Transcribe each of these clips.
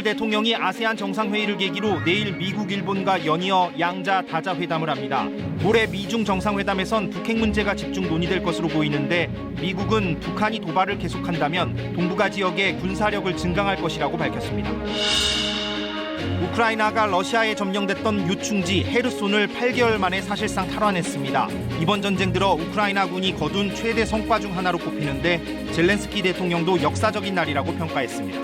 대통령이 아세안 정상회의를 계기로 내일 미국, 일본과 연이어 양자 다자 회담을 합니다. 올해 미중 정상회담에선 북핵 문제가 집중 논의될 것으로 보이는데 미국은 북한이 도발을 계속한다면 동북아 지역에 군사력을 증강할 것이라고 밝혔습니다. 우크라이나가 러시아에 점령됐던 유충지 헤르손을 8개월 만에 사실상 탈환했습니다. 이번 전쟁 들어 우크라이나 군이 거둔 최대 성과 중 하나로 꼽히는데 젤렌스키 대통령도 역사적인 날이라고 평가했습니다.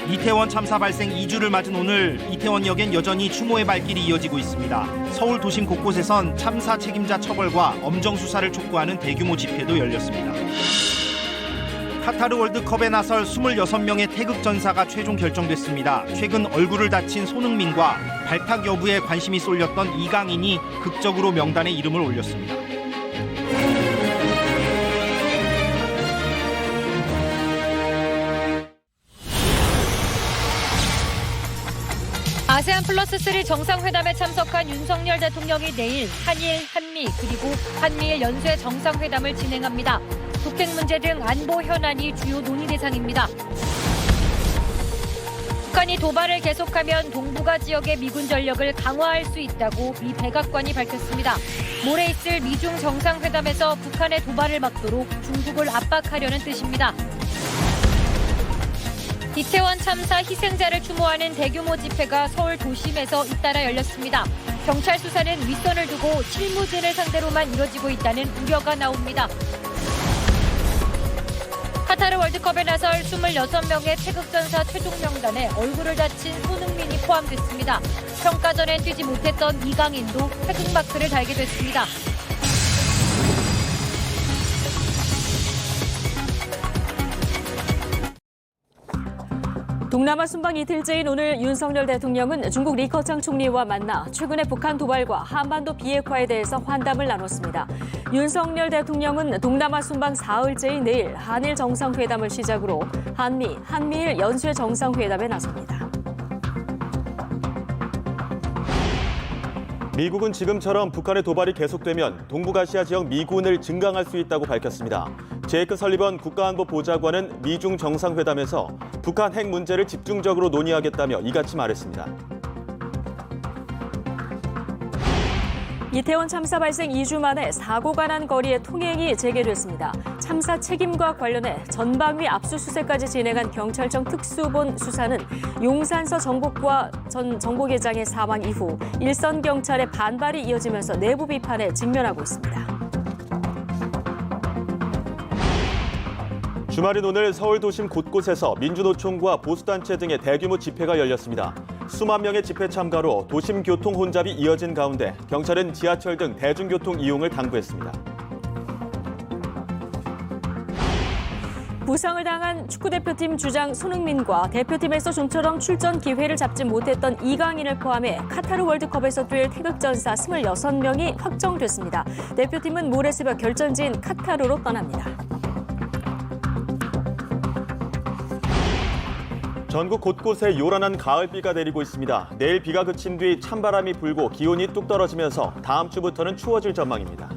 이태원 참사 발생 2주를 맞은 오늘 이태원역엔 여전히 추모의 발길이 이어지고 있습니다. 서울 도심 곳곳에선 참사 책임자 처벌과 엄정 수사를 촉구하는 대규모 집회도 열렸습니다. 카타르 월드컵에 나설 26명의 태극 전사가 최종 결정됐습니다. 최근 얼굴을 다친 손흥민과 발탁 여부에 관심이 쏠렸던 이강인이 극적으로 명단에 이름을 올렸습니다. 아세안 플러스3 정상회담에 참석한 윤석열 대통령이 내일 한일, 한미 그리고 한미일 연쇄 정상회담을 진행합니다. 북핵 문제 등 안보 현안이 주요 논의 대상입니다. 북한이 도발을 계속하면 동북아 지역의 미군 전력을 강화할 수 있다고 미 백악관이 밝혔습니다. 모레 있을 미중 정상회담에서 북한의 도발을 막도록 중국을 압박하려는 뜻입니다. 이태원 참사 희생자를 추모하는 대규모 집회가 서울 도심에서 잇따라 열렸습니다. 경찰 수사는 윗선을 두고 실무진을 상대로만 이뤄지고 있다는 우려가 나옵니다. 카타르 월드컵에 나설 26명의 태극전사 최종 명단에 얼굴을 다친 손흥민이 포함됐습니다. 평가전엔 뛰지 못했던 이강인도 태극마크를 달게 됐습니다. 동남아 순방 이틀째인 오늘 윤석열 대통령은 중국 리커창 총리와 만나 최근의 북한 도발과 한반도 비핵화에 대해서 환담을 나눴습니다. 윤석열 대통령은 동남아 순방 사흘째인 내일 한일 정상회담을 시작으로 한미일 연쇄 정상회담에 나섭니다. 미국은 지금처럼 북한의 도발이 계속되면 동북아시아 지역 미군을 증강할 수 있다고 밝혔습니다. 제이크 설리번 국가안보보좌관은 미중 정상회담에서 북한 핵 문제를 집중적으로 논의하겠다며 이같이 말했습니다. 이태원 참사 발생 2주 만에 사고가 난 거리에 통행이 재개됐습니다. 참사 책임과 관련해 전방위 압수수색까지 진행한 경찰청 특수본 수사는 용산서 정복과 전 정보계장의 사망 이후 일선 경찰의 반발이 이어지면서 내부 비판에 직면하고 있습니다. 주말인 오늘 서울 도심 곳곳에서 민주노총과 보수단체 등의 대규모 집회가 열렸습니다. 수만 명의 집회 참가로 도심 교통 혼잡이 이어진 가운데 경찰은 지하철 등 대중교통 이용을 당부했습니다. 부상을 당한 축구대표팀 주장 손흥민과 대표팀에서 좀처럼 출전 기회를 잡지 못했던 이강인을 포함해 카타르 월드컵에서 뛸 태극전사 26명이 확정됐습니다. 대표팀은 모레 새벽 결전지인 카타르로 떠납니다. 전국 곳곳에 요란한 가을비가 내리고 있습니다. 내일 비가 그친 뒤 찬바람이 불고 기온이 뚝 떨어지면서 다음 주부터는 추워질 전망입니다.